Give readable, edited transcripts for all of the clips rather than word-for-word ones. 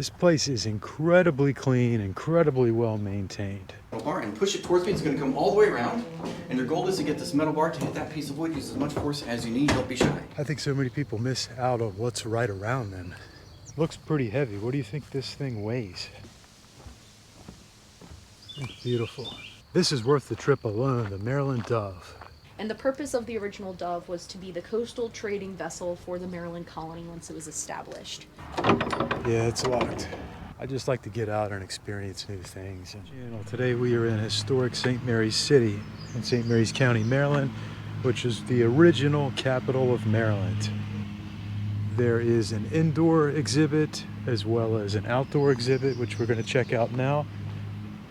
This place is incredibly clean, incredibly well maintained. Metal bar and push it towards me. It's going to come all the way around. And your goal is to get this metal bar to hit that piece of wood. Use as much force as you need. Don't be shy. I think so many people miss out on what's right around them. Looks pretty heavy. What do you think this thing weighs? It's beautiful. This is worth the trip alone, the Maryland Dove. And the purpose of the original Dove was to be the coastal trading vessel for the Maryland colony once it was established. Yeah, it's locked. I just like to get out and experience new things. And today we are in historic St. Mary's City in St. Mary's County, Maryland, which is the original capital of Maryland. There is an indoor exhibit as well as an outdoor exhibit, which we're going to check out now.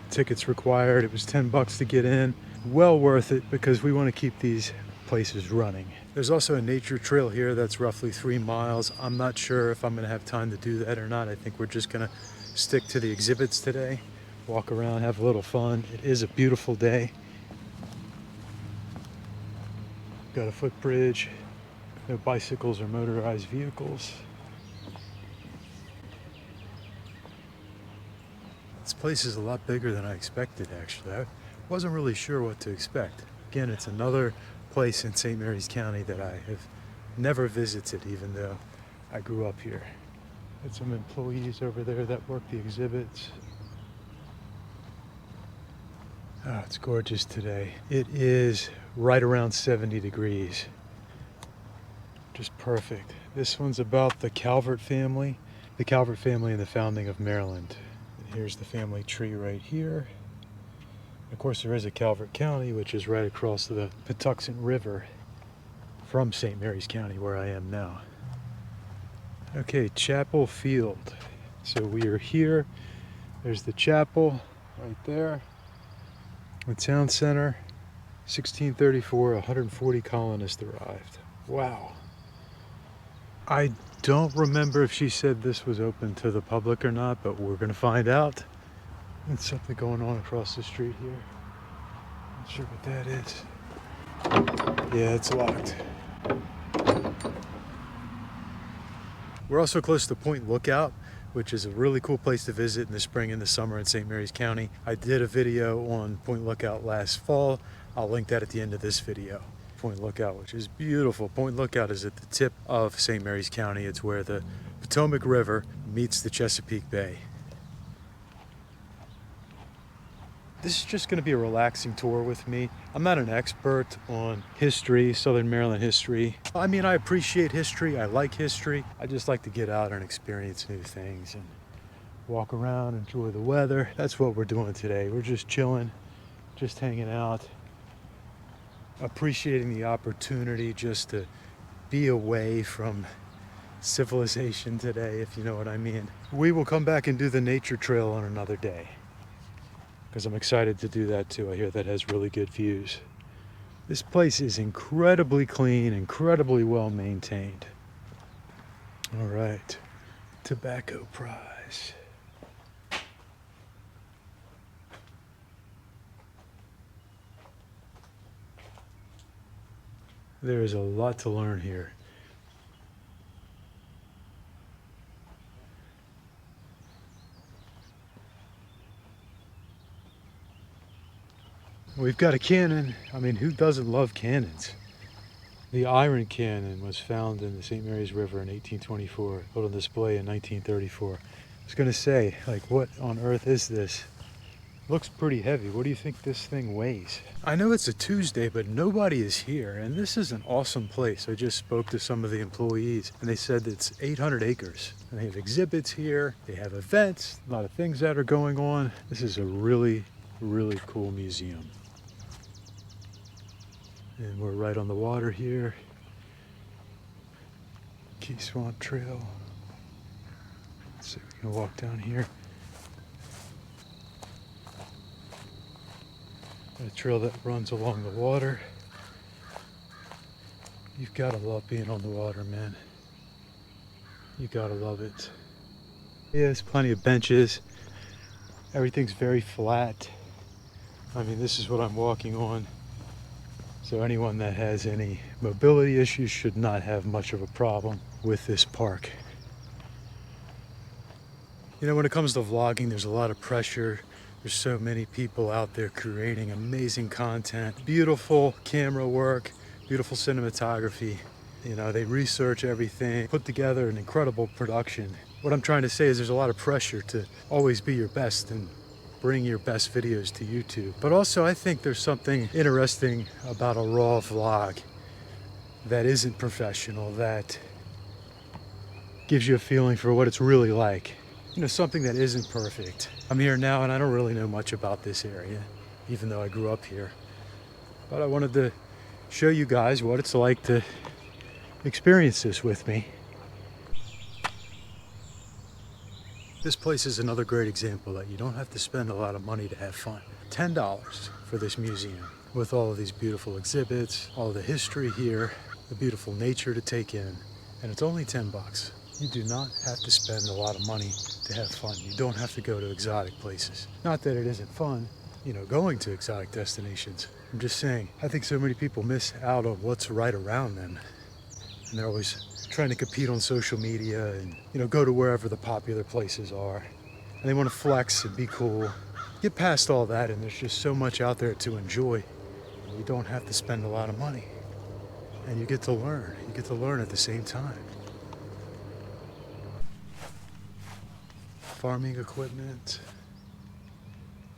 Tickets required. It was $10 to get in. Well worth it because we want to keep these places running. There's also a nature trail here that's roughly 3 miles. I'm not sure if I'm going to have time to do that or not. I think we're just going to stick to the exhibits today, walk around, have a little fun. It is a beautiful day. Got a footbridge, no bicycles or motorized vehicles. This place is a lot bigger than I expected, actually. I wasn't really sure what to expect. Again, it's another place in St. Mary's County that I have never visited, even though I grew up here. Got some employees over there that work the exhibits. Oh, it's gorgeous today. It is right around 70 degrees. Just perfect. This one's about the Calvert family and the founding of Maryland. And here's the family tree right here. Of course, there is a Calvert County, which is right across the Patuxent River from St. Mary's County, where I am now. Okay, Chapel Field. So we are here. There's the chapel right there. The town center, 1634, 140 colonists arrived. Wow. I don't remember if she said this was open to the public or not, but we're going to find out. There's something going on across the street here. Not sure what that is. Yeah, it's locked. We're also close to Point Lookout, which is a really cool place to visit in the spring and the summer in St. Mary's County. I did a video on Point Lookout last fall. I'll link that at the end of this video. Point Lookout, which is beautiful. Point Lookout is at the tip of St. Mary's County. It's where the Potomac River meets the Chesapeake Bay. This is just going to be a relaxing tour with me. I'm not an expert on history, Southern Maryland history. I mean, I appreciate history. I like history. I just like to get out and experience new things and walk around, enjoy the weather. That's what we're doing today. We're just chilling, just hanging out, appreciating the opportunity just to be away from civilization today, if you know what I mean. We will come back and do the nature trail on another day, because I'm excited to do that too. I hear that has really good views. This place is incredibly clean, incredibly well maintained. All right, tobacco prize. There is a lot to learn here. We've got a cannon. I mean, who doesn't love cannons? The iron cannon was found in the St.Marys River in 1824, put on display in 1934. I was gonna say, like, what on earth is this? Looks pretty heavy. What do you think this thing weighs? I know it's a Tuesday, but nobody is here, and this is an awesome place. I just spoke to some of the employees, and they said it's 800 acres. And they have exhibits here, they have events, a lot of things that are going on. This is a really, really cool museum. And we're right on the water here. Key Swamp Trail. Let's see, we can walk down here. A trail that runs along the water. You've got to love being on the water, man. You gotta love it. Yeah, there's plenty of benches. Everything's very flat. I mean, this is what I'm walking on. So anyone that has any mobility issues should not have much of a problem with this park. You know, when it comes to vlogging, there's a lot of pressure. There's so many people out there creating amazing content, beautiful camera work, beautiful cinematography. You know, they research everything, put together an incredible production. What I'm trying to say is there's a lot of pressure to always be your best and bring your best videos to YouTube. But also I think there's something interesting about a raw vlog that isn't professional, that gives you a feeling for what it's really like. You know, something that isn't perfect. I'm here now and I don't really know much about this area, even though I grew up here. But I wanted to show you guys what it's like to experience this with me. This place is another great example that you don't have to spend a lot of money to have fun. $10 for this museum with all of these beautiful exhibits, all the history here, the beautiful nature to take in, and it's only 10 bucks. You do not have to spend a lot of money to have fun. You don't have to go to exotic places. Not that it isn't fun, you know, going to exotic destinations. I'm just saying, I think so many people miss out on what's right around them. And they're always trying to compete on social media and, you know, go to wherever the popular places are. And they want to flex and be cool. Get past all that and there's just so much out there to enjoy. And you don't have to spend a lot of money. And you get to learn. You get to learn at the same time. Farming equipment.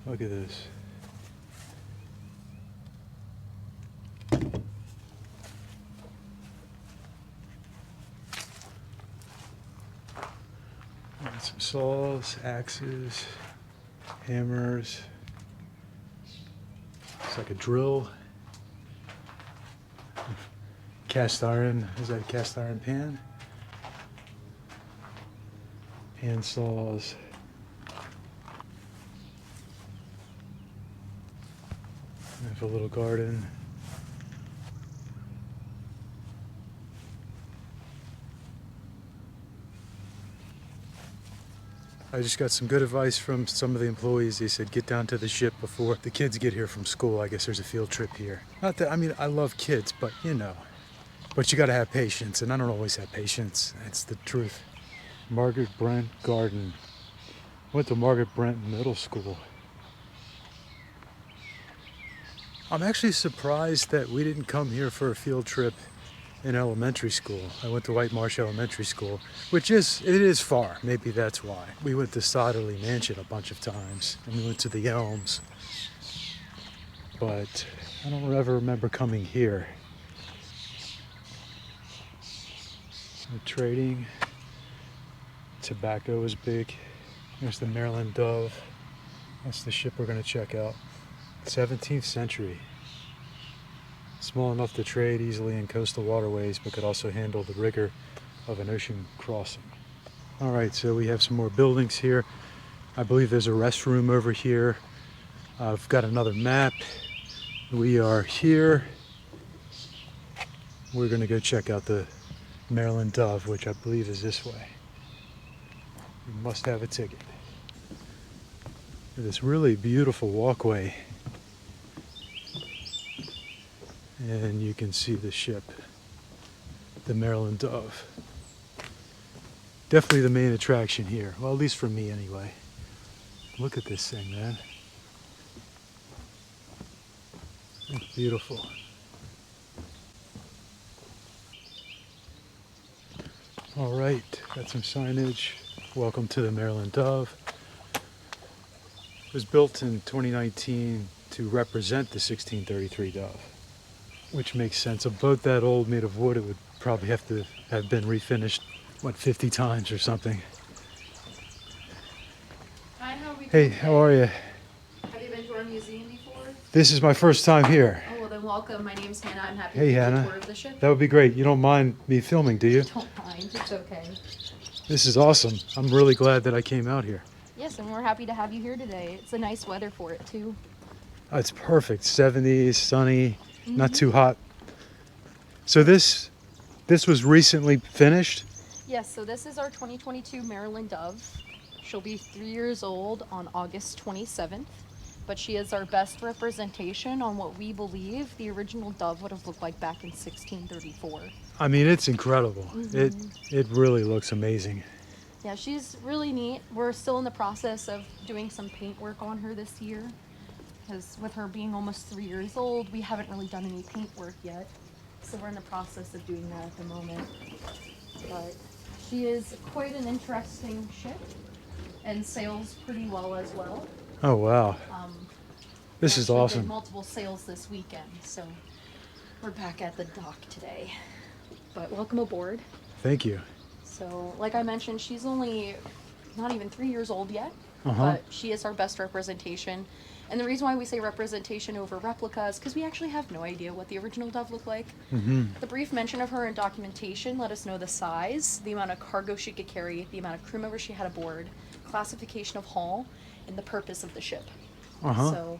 Look at this. And some saws, axes, hammers. It's like a drill. Cast iron. Is that a cast iron pan? Hand saws. I have a little garden. I just got some good advice from some of the employees. They said get down to the ship before the kids get here from school. I guess there's a field trip here. Not that, I mean, I love kids, but you know. But you gotta have patience, and I don't always have patience. That's the truth. Margaret Brent Garden. Went to Margaret Brent Middle School. I'm actually surprised that we didn't come here for a field trip in elementary school. I went to White Marsh Elementary School, which it is far. Maybe that's why. We went to Sodderly Mansion a bunch of times, and we went to the Elms. But I don't ever remember coming here. The trading. Tobacco is big. There's the Maryland Dove. That's the ship we're going to check out. 17th century. Small enough to trade easily in coastal waterways, but could also handle the rigor of an ocean crossing. All right, so we have some more buildings here. I believe there's a restroom over here. I've got another map. We are here. We're going to go check out the Maryland Dove, which I believe is this way. You must have a ticket. This really beautiful walkway. And you can see the ship, the Maryland Dove. Definitely the main attraction here. Well, at least for me anyway. Look at this thing, man. It's beautiful. All right, got some signage. Welcome to the Maryland Dove. It was built in 2019 to represent the 1633 Dove, which makes sense. A boat that old made of wood, it would probably have to have been refinished, what, 50 times or something. Hi, how are we Hey, doing how are you? Have you been to our museum before? This is my first time here. Oh, well then welcome. My name's Hannah. I'm happy Hey, to give you Hannah. a tour of the ship. That would be great. You don't mind me filming, do you? Don't mind. It's okay. This is awesome. I'm really glad that I came out here. Yes, and we're happy to have you here today. It's a nice weather for it, too. Oh, it's perfect. 70s, sunny, not too hot. So this was recently finished? Yes, so this is our 2022 Maryland Dove. She'll be 3 years old on August 27th, but she is our best representation on what we believe the original Dove would have looked like back in 1634. I mean, it's incredible. It really looks amazing. Yeah, she's really neat. We're still in the process of doing some paint work on her this year. Because with her being almost 3 years old, we haven't really done any paint work yet. So we're in the process of doing that at the moment. But she is quite an interesting ship and sails pretty well as well. Oh, wow. This We is actually did awesome. multiple sails this weekend, so we're back at the dock today. But welcome aboard. Thank you. So, like I mentioned, she's only not even 3 years old yet, Uh-huh. but she is our best representation. And the reason why we say representation over replica is because we actually have no idea what the original dove looked like. Mm-hmm. The brief mention of her in documentation let us know the size, the amount of cargo she could carry, the amount of crew members she had aboard, classification of hull, and the purpose of the ship. Uh-huh. So,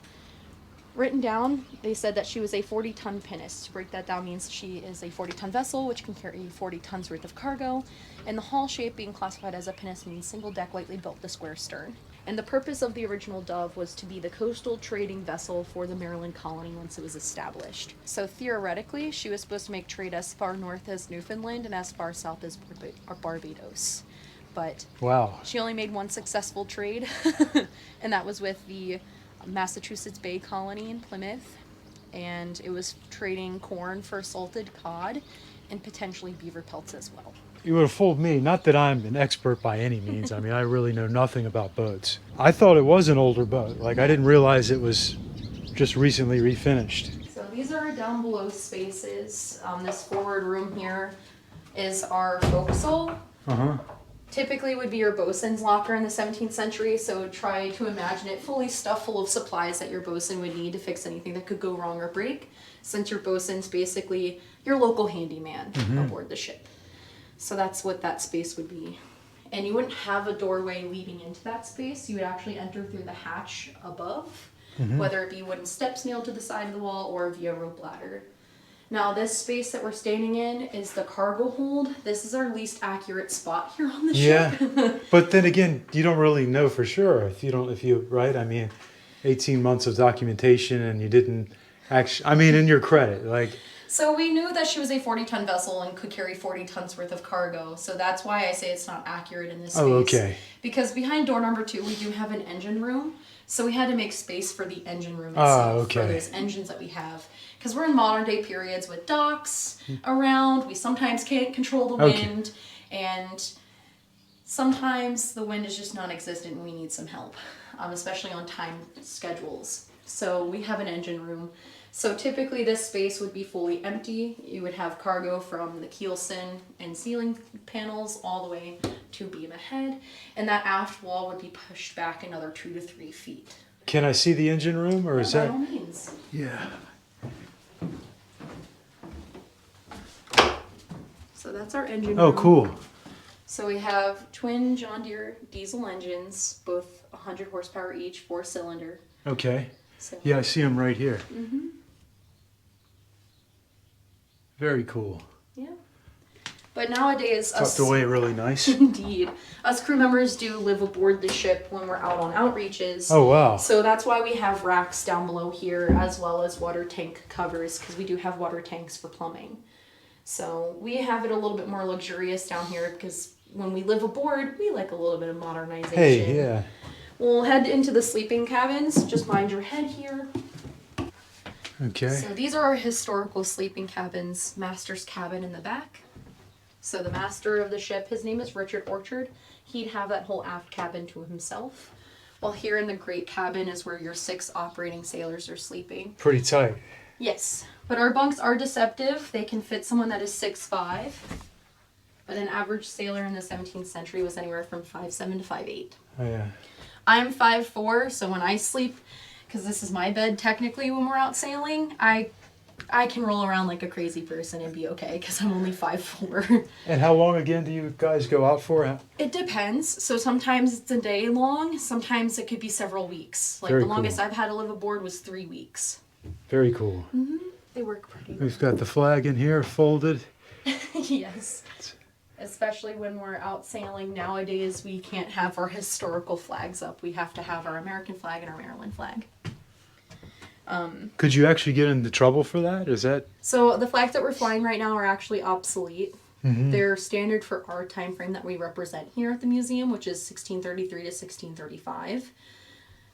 written down, they said that she was a 40-ton pinnace. To break that down means she is a 40-ton vessel, which can carry 40 tons worth of cargo. And the hull shape being classified as a pinnace means single deck, lightly built with a square stern. And the purpose of the original Dove was to be the coastal trading vessel for the Maryland colony once it was established. So theoretically, she was supposed to make trade as far north as Newfoundland and as far south as Barbados. But Wow. she only made one successful trade, and that was with the Massachusetts Bay Colony in Plymouth, and it was trading corn for salted cod and potentially beaver pelts as well. You would have fooled me. Not that I'm an expert by any means. I mean, I really know nothing about boats. I thought it was an older boat. Like, I didn't realize it was just recently refinished. So these are our down below spaces. This forward room here is our forecastle. Uh-huh. Typically would be your bosun's locker in the 17th century, so try to imagine it fully stuffed full of supplies that your bosun would need to fix anything that could go wrong or break, since your bosun's basically your local handyman aboard the ship. So that's what that space would be. And you wouldn't have a doorway leading into that space. You would actually enter through the hatch above, whether it be wooden steps nailed to the side of the wall or via rope ladder. Now this space that we're standing in is the cargo hold. This is our least accurate spot here on the ship. Yeah. But then again, you don't really know for sure right? I mean, 18 months of documentation and you didn't actually, I mean, in your credit, like. So we knew that she was a 40-ton vessel and could carry 40 tons worth of cargo. So that's why I say it's not accurate in this space. Oh, okay. Because behind door number 2, we do have an engine room. So we had to make space for the engine room Ah, itself, okay. for those engines that we have. Because we're in modern day periods with docks around. We sometimes can't control the Okay. wind. And sometimes the wind is just non-existent and we need some help, especially on time schedules. So we have an engine room. So typically this space would be fully empty. You would have cargo from the keelson and ceiling panels all the way to beam ahead. And that aft wall would be pushed back another 2 to 3 feet. Can I see the engine room or is By that? all means. Yeah. So that's our engine room. Oh, cool. So we have twin John Deere diesel engines, both 100 horsepower each, 4-cylinder. Okay. So, Yeah, I see them right here. Very cool. yeah. But nowadays, Tucked away really nice. indeed, us crew members do live aboard the ship when we're out on outreaches. Oh, wow. So that's why we have racks down below here, as well as water tank covers, because we do have water tanks for plumbing. So we have it a little bit more luxurious down here, because when we live aboard, we like a little bit of modernization. Hey, yeah. We'll head into the sleeping cabins. Just mind your head here. Okay. So these are our historical sleeping cabins. Master's cabin in the back. So the master of the ship, his name is Richard Orchard. He'd have that whole aft cabin to himself. While here in the great cabin is where your 6 operating sailors are sleeping. Pretty tight. Yes, but our bunks are deceptive. They can fit someone that is 6'5". But an average sailor in the 17th century was anywhere from 5'7" to 5'8". Oh, yeah. I'm 5'4", so when I sleep, because this is my bed technically when we're out sailing, I can roll around like a crazy person and be okay because I'm only 5'4". And how long again do you guys go out for? It depends. So sometimes it's a day long. Sometimes it could be several weeks. Like Very the longest cool. I've had to live aboard was 3 weeks. Very cool. They work pretty We've got the flag in here folded. Yes. Especially when we're out sailing nowadays, we can't have our historical flags up. We have to have our American flag and our Maryland flag. Could you actually get into trouble for that? Is that? So the flags that we're flying right now are actually obsolete. They're standard for our time frame that we represent here at the museum, which is 1633 to 1635.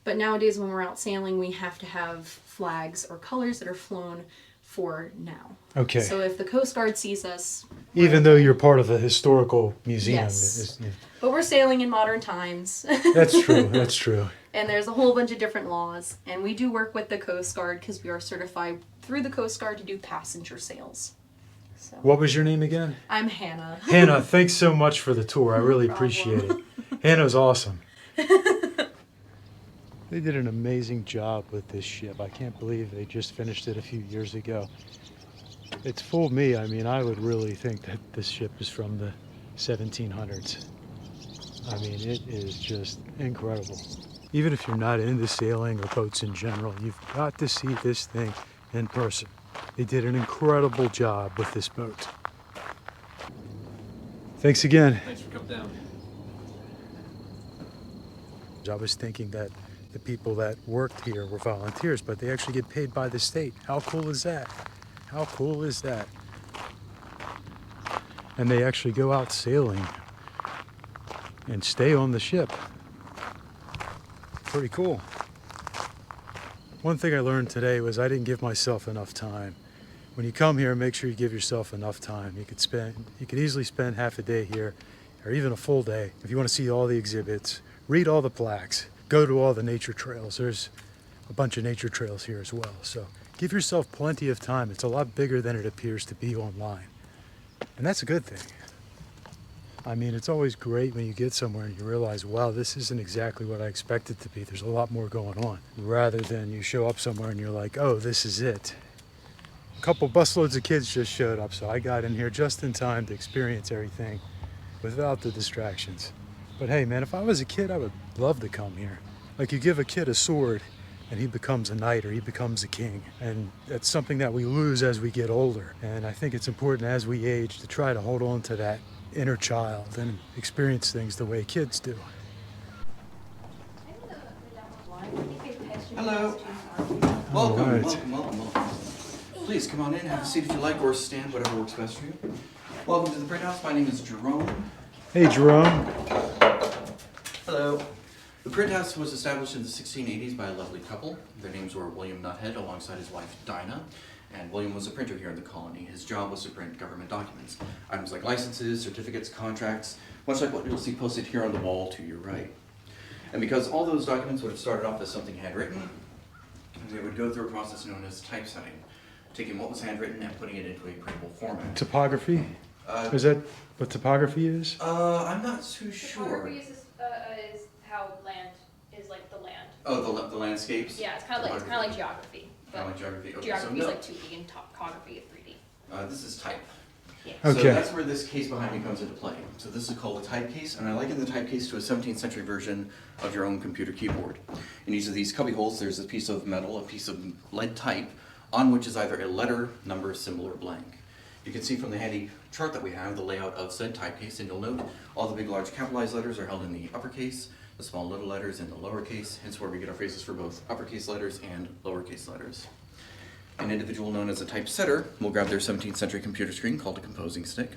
But nowadays when we're out sailing, we have to have flags or colors that are flown for now. Okay. So if the Coast Guard sees us... Even though you're part of a historical museum. Yes. Yeah. But we're sailing in modern times. That's true. That's true. And there's a whole bunch of different laws. And we do work with the Coast Guard because we are certified through the Coast Guard to do passenger sails. So What was your name again? I'm Hannah. Hannah, thanks so much for the tour. I really No appreciate it. problem. Hannah's awesome. They did an amazing job with this ship. I can't believe they just finished it a few years ago. It's fooled me. I mean, I would really think that this ship is from the 1700s. I mean, it is just incredible. Even if you're not into sailing or boats in general, you've got to see this thing in person. They did an incredible job with this boat. Thanks again. Thanks for coming down. I was thinking that the people that worked here were volunteers, but they actually get paid by the state. How cool is that? How cool is that? And they actually go out sailing and stay on the ship. Pretty cool. One thing I learned today was I didn't give myself enough time. When you come here, make sure you give yourself enough time. You could easily spend half a day here, or even a full day, if you want to see all the exhibits, read all the plaques, go to all the nature trails. There's a bunch of nature trails here as well. So give yourself plenty of time. It's a lot bigger than it appears to be online. And that's a good thing. I mean, it's always great when you get somewhere and you realize, wow, this isn't exactly what I expected to be. There's a lot more going on. Rather than you show up somewhere and you're like, oh, this is it. A couple busloads of kids just showed up, so I got in here just in time to experience everything without the distractions. But hey, man, if I was a kid, I would love to come here. Like, you give a kid a sword and he becomes a knight or he becomes a king. And that's something that we lose as we get older. And I think it's important as we age to try to hold on to that inner child and experience things the way kids do. Hello. Welcome, All right. welcome. Please come on in, have a seat if you like, or stand, whatever works best for you. Welcome to the Print House. My name is Jerome. Hey, Jerome. Hello. The Print House was established in the 1680s by a lovely couple. Their names were William Nuthead alongside his wife Dinah. And William was a printer here in the colony. His job was to print government documents. Items like licenses, certificates, contracts, much like what you'll see posted here on the wall to your right. And because all those documents would have started off as something handwritten, they would go through a process known as typesetting, taking what was handwritten and putting it into a printable format. Typography? Is that what typography is? I'm not too sure. Topography is how land is like the land. Oh, the landscapes? Yeah, it's kind of like geography. Kind of like geography. Okay, Geography so is like 2D and topography is 3D. This is type. Yeah. Okay. So that's where this case behind me comes into play. So this is called a type case, and I liken the type case to a 17th century version of your own computer keyboard. In each of these cubby holes, there's a piece of metal, a piece of lead type, on which is either a letter, number, symbol, or blank. You can see from the handy chart that we have the layout of said typecase, and you'll note all the big, large capitalized letters are held in the uppercase, the small little letters in the lowercase, hence where we get our phrases for both uppercase letters and lowercase letters. An individual known as a typesetter will grab their 17th century computer screen called a composing stick,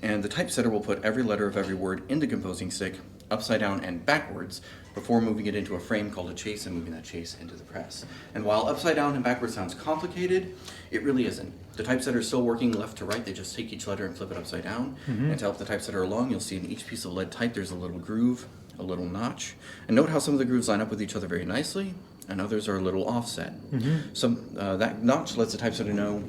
and the typesetter will put every letter of every word in the composing stick upside down and backwards before moving it into a frame called a chase and moving that chase into the press. And while upside down and backwards sounds complicated, it really isn't. The typesetter is still working left to right. They just take each letter and flip it upside down. And to help the typesetter along, you'll see in each piece of lead type there's a little groove, a little notch. And note how some of the grooves line up with each other very nicely, and others are a little offset. That notch lets the typesetter know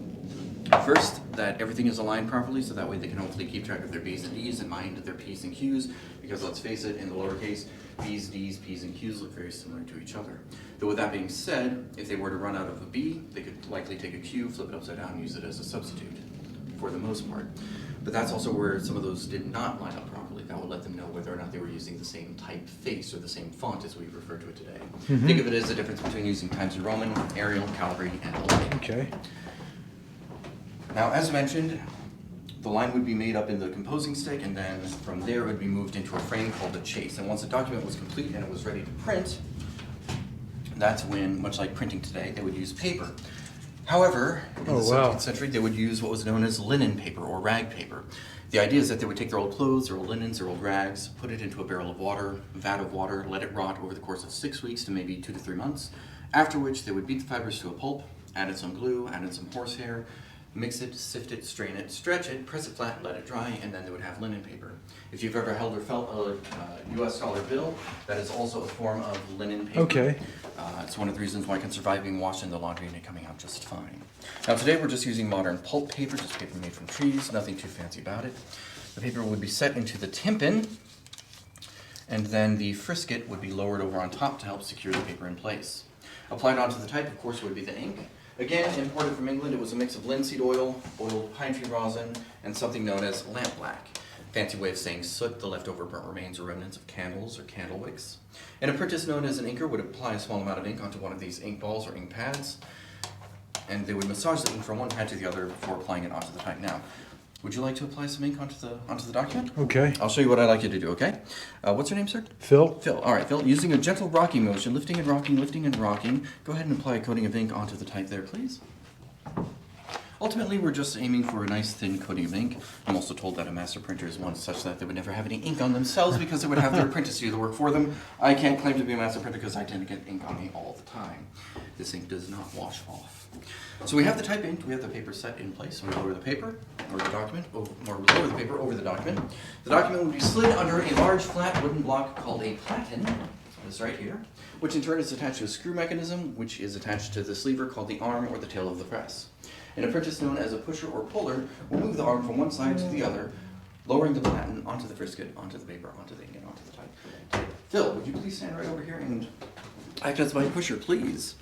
first that everything is aligned properly, so that way they can hopefully keep track of their B's and D's and mind their P's and Q's, because let's face it, in the lowercase, B's, D's, P's, and Q's look very similar to each other. Though with that being said, if they were to run out of a B, they could likely take a Q, flip it upside down, and use it as a substitute, for the most part. But that's also where some of those did not line up properly. That would let them know whether or not they were using the same typeface or the same font as we refer to it today. Think of it as the difference between using Times New Roman, Arial, Calibri, and the like. Okay. Now, as mentioned, the line would be made up in the composing stick, and then from there it would be moved into a frame called a chase. And once the document was complete and it was ready to print, that's when, much like printing today, they would use paper. However, in the 17th century, they would use what was known as linen paper or rag paper. The idea is that they would take their old clothes, their old linens, their old rags, put it into a barrel of water, vat of water, let it rot over the course of 6 weeks to maybe 2 to 3 months, after which they would beat the fibers to a pulp, added some glue, added some horsehair, mix it, sift it, strain it, stretch it, press it flat, let it dry, and then they would have linen paper. If you've ever held or felt a US dollar bill, that is also a form of linen paper. Okay. It's one of the reasons why it can survive being washed in the laundry and it coming out just fine. Now today we're just using modern pulp paper, just paper made from trees, nothing too fancy about it. The paper would be set into the tympan, and then the frisket would be lowered over on top to help secure the paper in place. Applied onto the type, of course, would be the ink. Again, imported from England, it was a mix of linseed oil, boiled pine tree rosin, and something known as lampblack. Fancy way of saying soot, the leftover burnt remains or remnants of candles or candle wicks. An apprentice known as an inker would apply a small amount of ink onto one of these ink balls or ink pads, and they would massage the ink from one pad to the other before applying it onto the type. Now, would you like to apply some ink onto the document? Okay. I'll show you what I'd like you to do, okay? What's your name, sir? Phil? Phil. All right, Phil. Using a gentle rocking motion, lifting and rocking, go ahead and apply a coating of ink onto the type there, please. Ultimately, we're just aiming for a nice thin coating of ink. I'm also told that a master printer is one such that they would never have any ink on themselves because they would have their apprentice do the work for them. I can't claim to be a master printer because I tend to get ink on me all the time. This ink does not wash off. So we have the type inked, we have the paper set in place. We lower the paper, or the document, or lower the paper over the document. The document would be slid under a large flat wooden block called a platen, this right here, which in turn is attached to a screw mechanism, which is attached to this lever called the arm or the tail of the press. An apprentice known as a pusher or puller will move the arm from one side to the other, lowering the platen onto the frisket, onto the paper, onto the ink, and onto the type. Phil, would you please stand right over here and act as my pusher, please?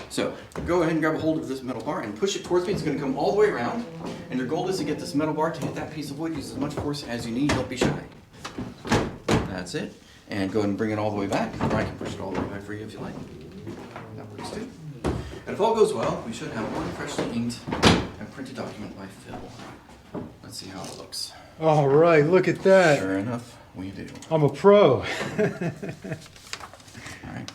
So, go ahead and grab a hold of this metal bar and push it towards me. It's going to come all the way around. And your goal is to get this metal bar to hit that piece of wood. Use as much force as you need. Don't be shy. That's it. And go ahead and bring it all the way back. Or I can push it all the way back for you if you like. That works too. And if all goes well, we should have one freshly inked and printed document by Phil. Let's see how it looks. All right, look at that. Sure enough, we do. I'm a pro. All right.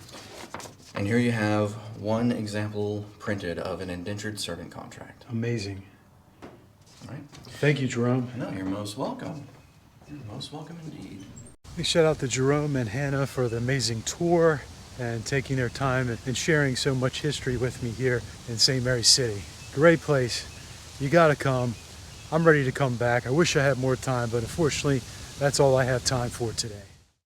And here you have one example printed of an indentured servant contract. Amazing. All right. Thank you, Jerome. No, you're most welcome. You're most welcome indeed. Big shout out to Jerome and Hannah for the amazing tour and taking their time and sharing so much history with me here in St. Mary's City. Great place. You gotta come. I'm ready to come back. I wish I had more time, but unfortunately, that's all I have time for today.